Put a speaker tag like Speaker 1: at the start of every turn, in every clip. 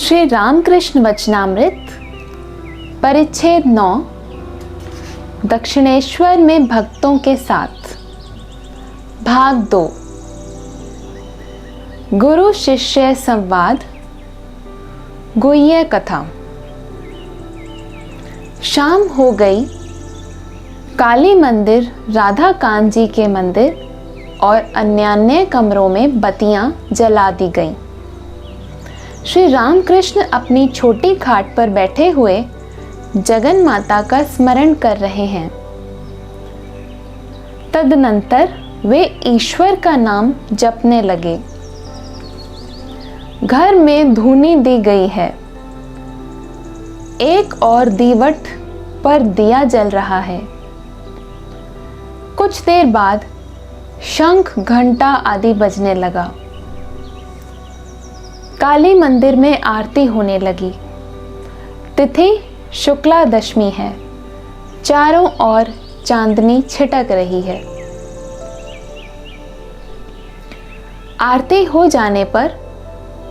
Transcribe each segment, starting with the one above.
Speaker 1: श्री रामकृष्ण वचनामृत परिच्छेद 9 दक्षिणेश्वर में भक्तों के साथ भाग 2 गुरु शिष्य संवाद गुह्य कथा। शाम हो गई। काली मंदिर, राधा कांत जी के मंदिर और अन्य कमरों में बत्तियां जला दी गईं। श्री रामकृष्ण अपनी छोटी खाट पर बैठे हुए जगन माता का स्मरण कर रहे हैं। तदनंतर वे ईश्वर का नाम जपने लगे। घर में धूनी दी गई है। एक और दीवट पर दिया जल रहा है। कुछ देर बाद शंख, घंटा आदि बजने लगा। काली मंदिर में आरती होने लगी। तिथि शुक्ला दशमी है। चारों ओर चांदनी छिटक रही है। आरती हो जाने पर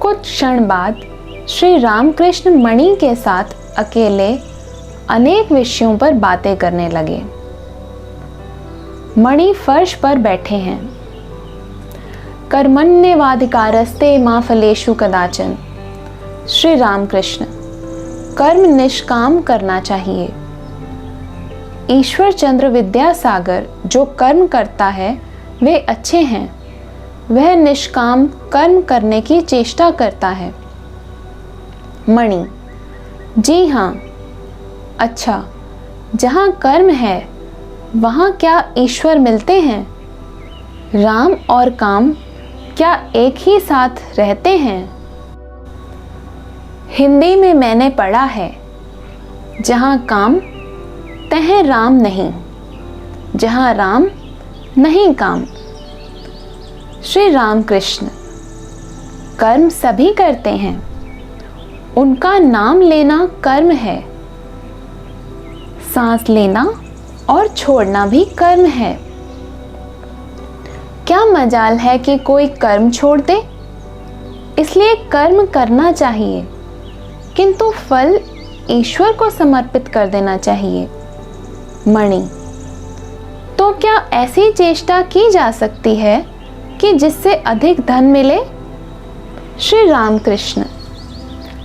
Speaker 1: कुछ क्षण बाद श्री रामकृष्ण मणि के साथ अकेले अनेक विषयों पर बातें करने लगे। मणि फर्श पर बैठे हैं। कर्मण्येवाधिकारस्ते मा फलेषु कदाचन। श्री रामकृष्ण, कर्म निष्काम करना चाहिए। ईश्वर चंद्र विद्यासागर जो कर्म करता है वे अच्छे हैं। वह निष्काम कर्म करने की चेष्टा करता है। मणि, जी हाँ। अच्छा, जहाँ कर्म है वहाँ क्या ईश्वर मिलते हैं? राम और काम क्या एक ही साथ रहते हैं? हिंदी में मैंने पढ़ा है, जहाँ काम तहीं राम नहीं, जहाँ राम नहीं काम। श्री रामकृष्ण, कर्म सभी करते हैं। उनका नाम लेना कर्म है। सांस लेना और छोड़ना भी कर्म है। क्या मजाल है कि कोई कर्म छोड़ दे? इसलिए कर्म करना चाहिए, किंतु फल ईश्वर को समर्पित कर देना चाहिए। मणि, तो क्या ऐसी चेष्टा की जा सकती है कि जिससे अधिक धन मिले? श्री रामकृष्ण,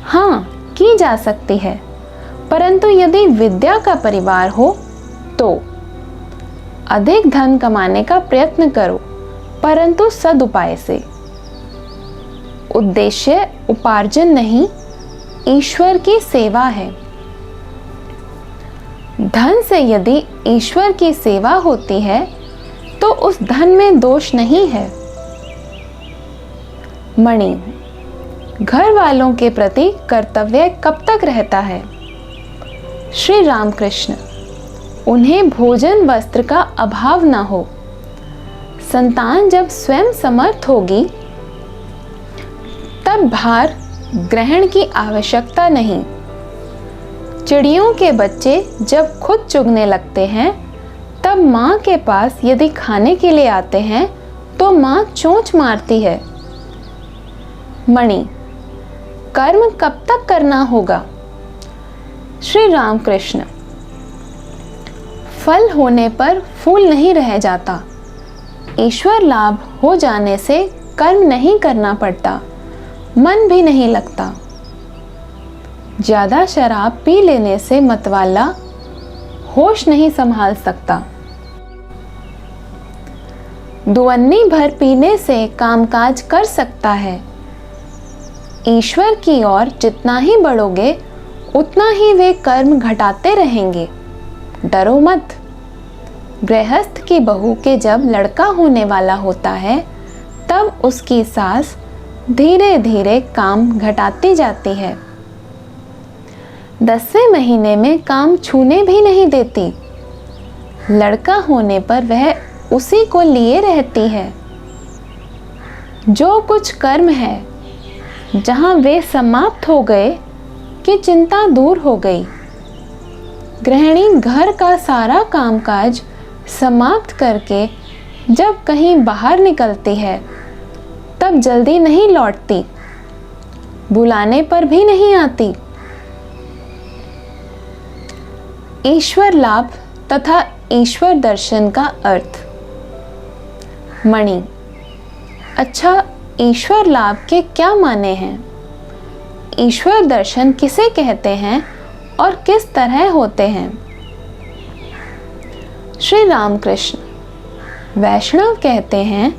Speaker 1: हाँ, की जा सकती है, परंतु यदि विद्या का परिवार हो तो अधिक धन कमाने का प्रयत्न करो, परंतु सदुपाय से। उद्देश्य उपार्जन नहीं, ईश्वर की सेवा है। धन से यदि ईश्वर की सेवा होती है तो उस धन में दोष नहीं है। मणि, घर वालों के प्रति कर्तव्य कब तक रहता है? श्री रामकृष्ण, उन्हें भोजन वस्त्र का अभाव न हो। संतान जब स्वयं समर्थ होगी तब भार ग्रहण की आवश्यकता नहीं। चिड़ियों के बच्चे जब खुद चुगने लगते हैं तब माँ के पास यदि खाने के लिए आते हैं तो माँ चोंच मारती है। मणि, कर्म कब तक करना होगा? श्री रामकृष्ण, फल होने पर फूल नहीं रह जाता। ईश्वर लाभ हो जाने से कर्म नहीं करना पड़ता, मन भी नहीं लगता। ज्यादा शराब पी लेने से मतवाला होश नहीं संभाल सकता। दुअन्नी भर पीने से कामकाज कर सकता है। ईश्वर की ओर जितना ही बढ़ोगे उतना ही वे कर्म घटाते रहेंगे। डरो मत। गृहस्थ की बहू के जब लड़का होने वाला होता है तब उसकी सास धीरे धीरे काम घटाती जाती है। 10वें महीने में काम छूने भी नहीं देती। लड़का होने पर वह उसी को लिए रहती है। जो कुछ कर्म है, जहाँ वे समाप्त हो गए कि चिंता दूर हो गई। गृहिणी घर का सारा कामकाज समाप्त करके जब कहीं बाहर निकलती है तब जल्दी नहीं लौटती। बुलाने पर भी नहीं आती। ईश्वर लाभ तथा ईश्वर दर्शन का अर्थ। मणि, अच्छा, ईश्वर लाभ के क्या माने हैं? ईश्वर दर्शन किसे कहते हैं और किस तरह होते हैं? श्री रामकृष्ण, वैष्णव कहते हैं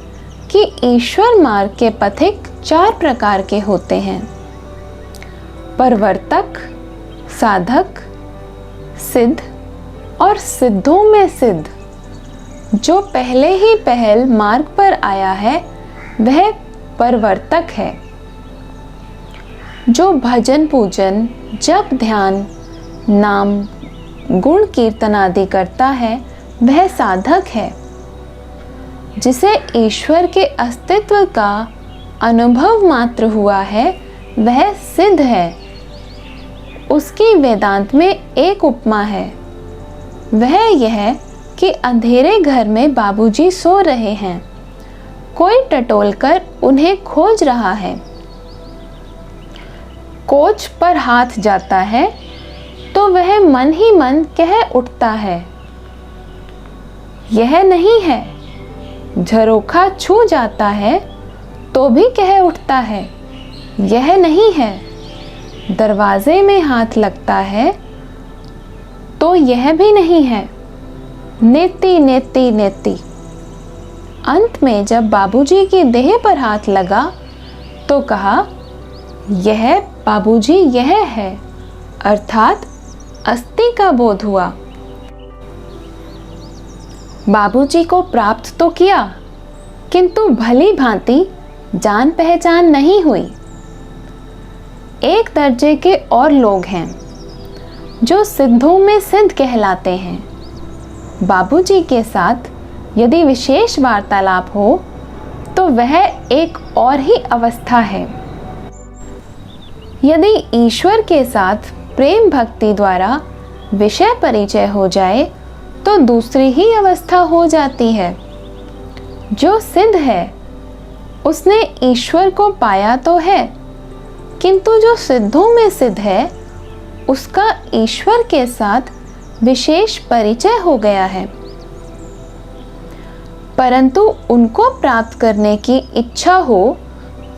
Speaker 1: कि ईश्वर मार्ग के पथिक 4 प्रकार के होते हैं: परवर्तक, साधक, सिद्ध और सिद्धों में सिद्ध। जो पहले ही पहल मार्ग पर आया है वह परवर्तक है। जो भजन पूजन, जप ध्यान, नाम, गुण कीर्तन आदि करता है वह साधक है। जिसे ईश्वर के अस्तित्व का अनुभव मात्र हुआ है वह सिद्ध है। उसकी वेदांत में एक उपमा है, वह यह कि अंधेरे घर में बाबूजी सो रहे हैं, कोई टटोलकर उन्हें खोज रहा है। कोच पर हाथ जाता है तो वह मन ही मन कह उठता है, यह नहीं है। झरोखा छू जाता है तो भी कह उठता है, यह नहीं है। दरवाजे में हाथ लगता है तो यह भी नहीं है। नेति नेति नेति। अंत में जब बाबूजी की देह पर हाथ लगा तो कहा, यह बाबूजी यह है, अर्थात अस्थि का बोध हुआ। बाबूजी को प्राप्त तो किया किंतु भली भांति जान पहचान नहीं हुई। एक दर्जे के और लोग हैं जो सिद्धों में सिद्ध कहलाते हैं। बाबूजी के साथ यदि विशेष वार्तालाप हो तो वह एक और ही अवस्था है। यदि ईश्वर के साथ प्रेम भक्ति द्वारा विषय परिचय हो जाए तो दूसरी ही अवस्था हो जाती है। जो सिद्ध है उसने ईश्वर को पाया तो है, किंतु जो सिद्धों में सिद्ध है उसका ईश्वर के साथ विशेष परिचय हो गया है। परंतु उनको प्राप्त करने की इच्छा हो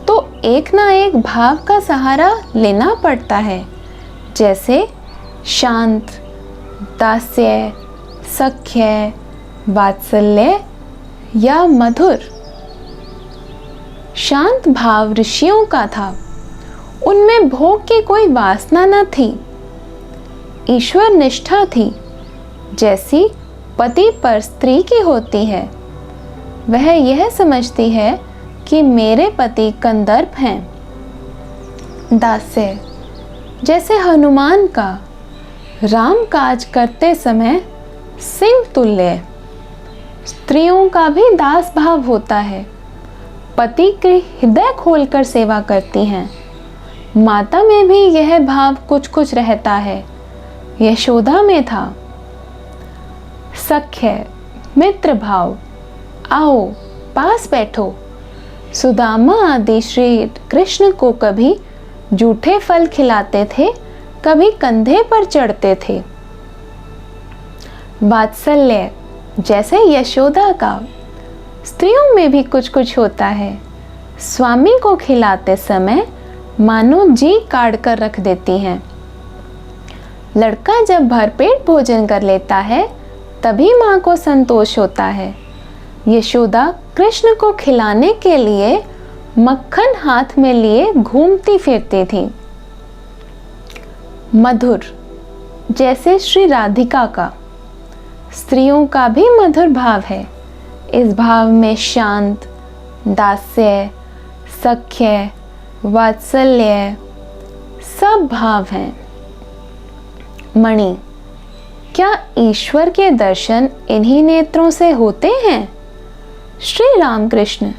Speaker 1: तो एक ना एक भाव का सहारा लेना पड़ता है, जैसे शांत, दास्य, सख्य, वात्सल्य या मधुर। शांत भाव ऋषियों का था, उनमें भोग की कोई वासना न थी। ईश्वर निष्ठा थी, जैसी पति पर स्त्री की होती है। वह यह समझती है कि मेरे पति कंदर्प हैं। दास्य, जैसे हनुमान का राम काज करते समय सिंह तुल्य। स्त्रियों का भी दास भाव होता है, पति के हृदय खोलकर सेवा करती हैं। माता में भी यह भाव कुछ कुछ रहता है, यशोदा में था। सख्य, मित्र भाव, आओ पास बैठो। सुदामा आदि श्री कृष्ण को कभी जूठे फल खिलाते थे, कभी कंधे पर चढ़ते थे। वात्सल्य, जैसे यशोदा का, स्त्रियों में भी कुछ कुछ होता है। स्वामी को खिलाते समय मानो जी काट कर रख देती हैं। लड़का जब भरपेट भोजन कर लेता है तभी माँ को संतोष होता है। यशोदा कृष्ण को खिलाने के लिए मक्खन हाथ में लिए घूमती फिरती थी। मधुर, जैसे श्री राधिका का, स्त्रियों का भी मधुर भाव है। इस भाव में शांत, दास्य, सख्य, वात्सल्य सब भाव हैं। मणि, क्या ईश्वर के दर्शन इन्हीं नेत्रों से होते हैं? श्री रामकृष्ण,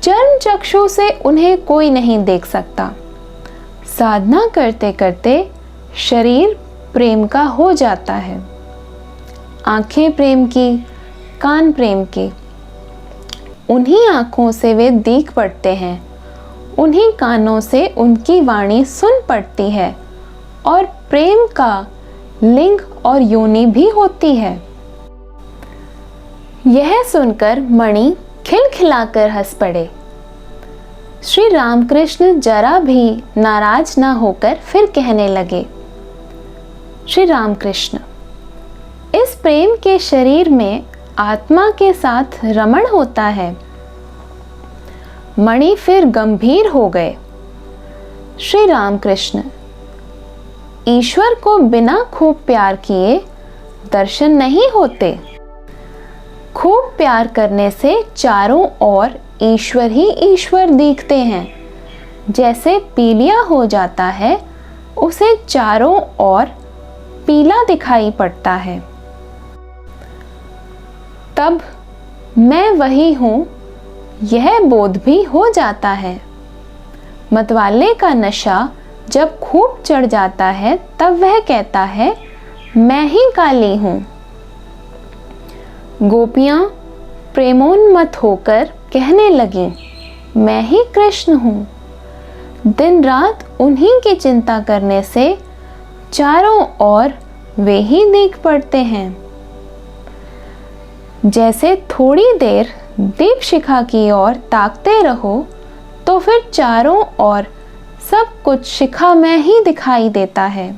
Speaker 1: चर्म चक्षु से उन्हें कोई नहीं देख सकता। साधना करते करते शरीर प्रेम का हो जाता है। आंखें प्रेम की, कान प्रेम की। उन्हीं आंखों से वे दीख पड़ते हैं, उन्हीं कानों से उनकी वाणी सुन पड़ती है और प्रेम का लिंग और योनि भी होती है। यह सुनकर मणि खिलखिलाकर हंस पड़े। श्री रामकृष्ण जरा भी नाराज ना होकर फिर कहने लगे, श्री रामकृष्ण, इस प्रेम के शरीर में आत्मा के साथ रमण होता है। मणि फिर गंभीर हो गए। श्री रामकृष्ण, ईश्वर को बिना खूब प्यार किए दर्शन नहीं होते। खूब प्यार करने से चारों ओर ईश्वर ही ईश्वर दिखते हैं। जैसे पीलिया हो जाता है, उसे चारों ओर पीला दिखाई पड़ता है। तब मैं वही हूँ, यह बोध भी हो जाता है। मतवाले का नशा जब खूब चढ़ जाता है, तब वह कहता है, मैं ही काली हूँ। गोपियाँ प्रेमोन्मत्त होकर कहने लगीं, मैं ही कृष्ण हूँ। दिन रात उन्हीं की चिंता करने से चारों ओर वे ही दिख पड़ते हैं। जैसे थोड़ी देर दीप शिखा की ओर ताकते रहो तो फिर चारों ओर सब कुछ शिखा में ही दिखाई देता है।